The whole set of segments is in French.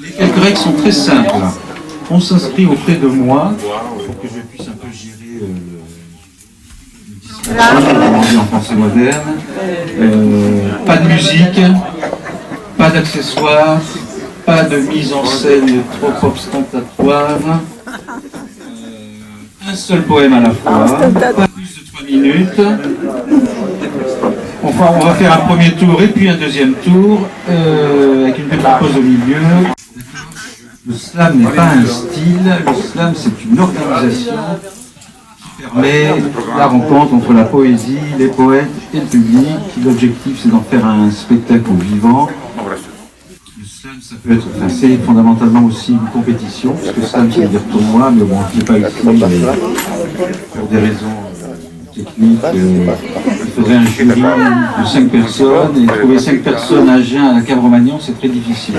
Les quelques règles sont très simples. On s'inscrit auprès de moi pour que je puisse un peu gérer le discours en français moderne. Pas de musique, pas d'accessoires, pas de mise en scène trop ostentatoire. Un seul poème à la fois, pas plus de 3 minutes. On va faire un premier tour et puis un deuxième tour avec une petite pause au milieu. Le slam n'est pas un style, le slam c'est une organisation qui permet la rencontre entre la poésie, les poètes et le public. L'objectif c'est d'en faire un spectacle vivant. Le slam ça peut être, c'est fondamentalement aussi une compétition, parce que slam ça veut dire tournoi, mais bon je ne sais pas ici, pour des raisons techniques, il faudrait un jury de 5 personnes, et trouver 5 personnes à jeun à la Cave Romagnon c'est très difficile.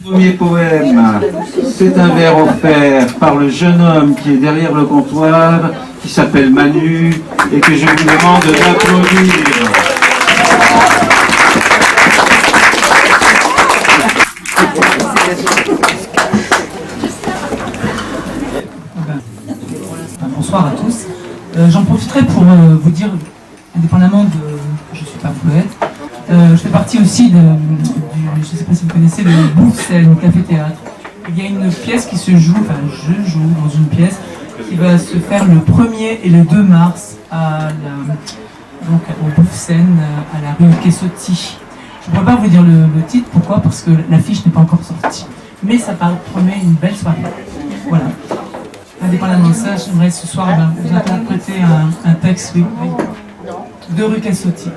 Le premier poème, c'est un vers offert par le jeune homme qui est derrière le comptoir, qui s'appelle Manu, et que je vous demande d'applaudir. Bonsoir à tous. J'en profiterai pour vous dire, indépendamment de que je ne suis pas poète, je fais partie aussi du, je ne sais pas si vous connaissez, le Bouffe-Scène, Café-Théâtre. Il y a une pièce qui se joue, enfin je joue dans une pièce qui va se faire le 1er et le 2 mars donc au Bouffe-Scène, à la rue Quessotti. Je ne pourrais pas vous dire le titre, pourquoi? Parce que l'affiche n'est pas encore sortie. Mais ça promet une belle soirée. Voilà. Indépendamment de ça, j'aimerais ce soir vous interpréter un texte, oui, de rue Cassotti.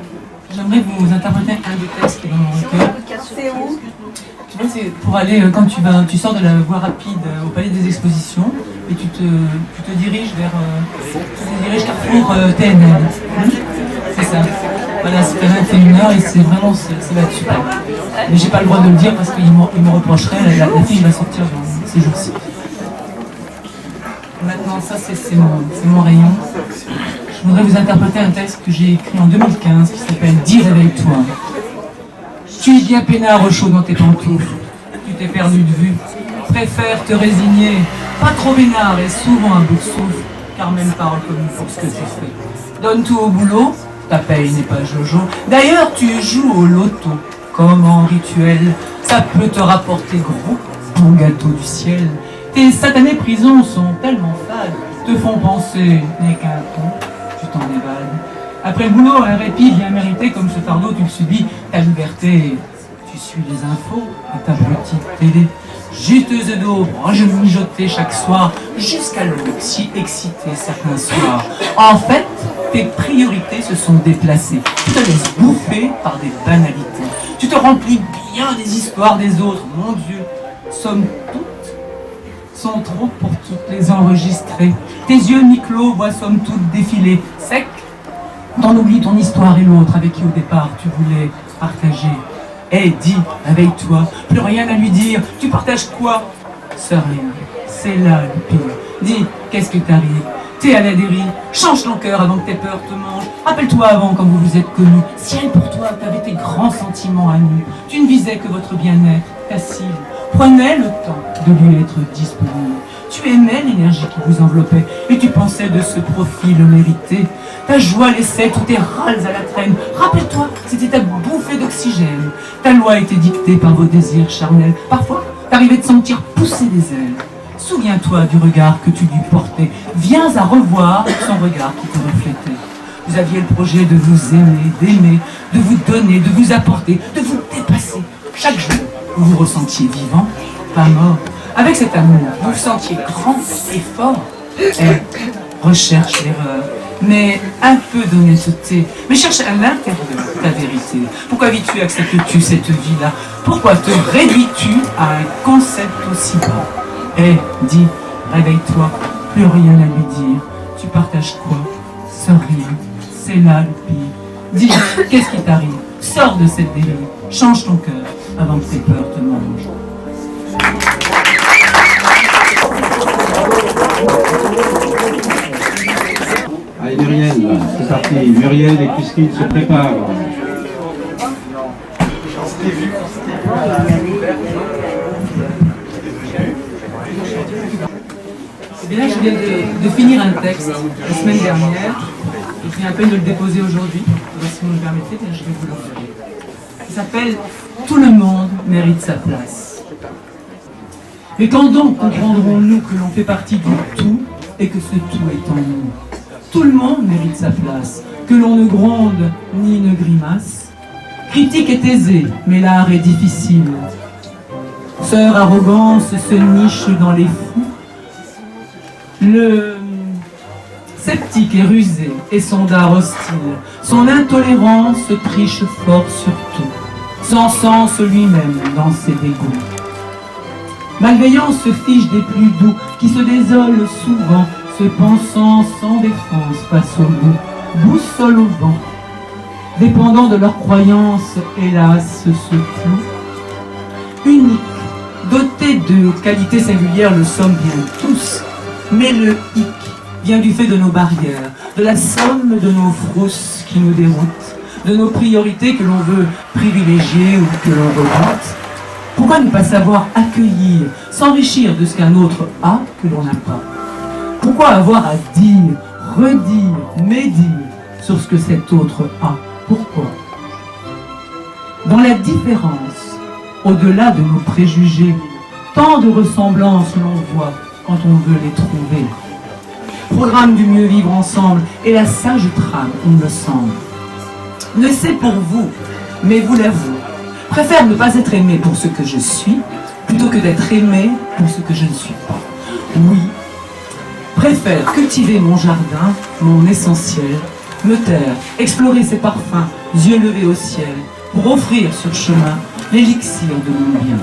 J'aimerais vous interpréter un des textes qui est dans mon recueil. C'est où? Tu vois, c'est pour aller, quand tu sors de la voie rapide au Palais des Expositions, et tu te diriges vers Carrefour TNL. C'est ça. Voilà, c'est à 21h et c'est vraiment, ça va être super. Mais j'ai pas le droit de le dire parce qu'il me reprocherait, la fille va sortir dans ces jours-ci. Maintenant, ça c'est mon rayon. Je voudrais vous interpréter un texte que j'ai écrit en 2015 qui s'appelle « Dis réveille-toi ». Tu es bien peinard au chaud dans tes pantoufles, tu t'es perdu de vue, préfère te résigner, pas trop vénard et souvent à bout de souffle, car même parole commune pour ce que tu fais. Donne tout au boulot, ta paye n'est pas jojo, d'ailleurs tu joues au loto, comme en rituel, ça peut te rapporter gros, ton gâteau du ciel. Tes satanées prisons sont tellement fades, te font penser, n'est qu'un ton, tu t'en évades. Après le boulot, un répit bien mérité comme ce fardeau, tu le subis, ta liberté. Tu suis les infos à ta petite télé. Juteuse d'eau, branche mijotée chaque soir, jusqu'à l'eau si excitée certains soirs. En fait, tes priorités se sont déplacées. Tu te laisses bouffer par des banalités. Tu te remplis bien des histoires des autres. Mon Dieu, somme toute, sont trop pour toutes les enregistrer. Tes yeux mi-clos voient somme toute défiler, sec. T'en oublies ton histoire et l'autre avec qui au départ tu voulais partager. Eh, dis, réveille-toi, plus rien à lui dire. Tu partages quoi? C'est rien, c'est là le pire. Dis, qu'est-ce que t'arrive? T'es à la dérive, change ton cœur avant que tes peurs te mangent. Rappelle-toi avant quand vous vous êtes connus. Si elle pour toi t'avais tes grands sentiments à nu, tu ne visais que votre bien-être, ta cible. Prenais le temps de lui être disponible. Tu aimais l'énergie qui vous enveloppait et tu pensais de ce profil mérité. Ta joie laissait tous tes râles à la traîne. Rappelle-toi, c'était ta bouffée d'oxygène. Ta loi était dictée par vos désirs charnels. Parfois, t'arrivais de sentir pousser des ailes. Souviens-toi du regard que tu lui portais. Viens à revoir son regard qui te reflétait. Vous aviez le projet de vous aimer, d'aimer, de vous donner, de vous apporter, de vous dépasser. Chaque jour, vous vous ressentiez vivant, pas mort. Avec cet amour, vous vous sentiez grand et fort. Et recherche l'erreur, mais un peu d'honnêteté. Mais cherche à l'intérieur ta vérité. Pourquoi vis-tu, acceptes-tu cette vie-là? Pourquoi te réduis-tu à un concept aussi bas? Dis, réveille-toi, plus rien à lui dire. Tu partages quoi? Sans rien, c'est là le pire. Dis, qu'est-ce qui t'arrive? Sors de cette délire, change ton cœur avant que tes peurs te mangent. Allez Muriel, c'est parti. Muriel et Christine se préparent. Et là, je viens de finir un texte la semaine dernière. Je viens à peine de le déposer aujourd'hui. Si vous me permettez, je vais vous l'envoyer. Il s'appelle « Tout le monde mérite sa place ». Mais quand donc comprendrons-nous que l'on fait partie du tout et que ce tout est en nous? Tout le monde mérite sa place, que l'on ne gronde ni ne grimace. Critique est aisée, mais l'art est difficile. Sœur arrogance se niche dans les fous. Le sceptique est rusé et son dard hostile. Son intolérance triche fort sur tout, s'encense lui-même dans ses dégoûts. Malveillance se fiche des plus doux, qui se désolent souvent, se pensant sans défense face au loup, boussole au vent. Dépendant de leurs croyances, hélas, se clouent. Unique, doté de qualités singulières, le sommes bien tous, mais le hic vient du fait de nos barrières, de la somme de nos frousses qui nous déroutent, de nos priorités que l'on veut privilégier ou que l'on redoute. Pourquoi ne pas savoir accueillir, s'enrichir de ce qu'un autre a que l'on n'a pas? Pourquoi avoir à dire, redire, médire sur ce que cet autre a? Pourquoi? Dans la différence, au-delà de nos préjugés, tant de ressemblances l'on voit quand on veut les trouver. Programme du mieux vivre ensemble et la sage trame, il me semble. Ne c'est pour vous, mais vous l'avouez. Préfère ne pas être aimé pour ce que je suis, plutôt que d'être aimé pour ce que je ne suis pas. Oui, préfère cultiver mon jardin, mon essentiel, me taire, explorer ses parfums, yeux levés au ciel, pour offrir sur chemin l'élixir de mon bien.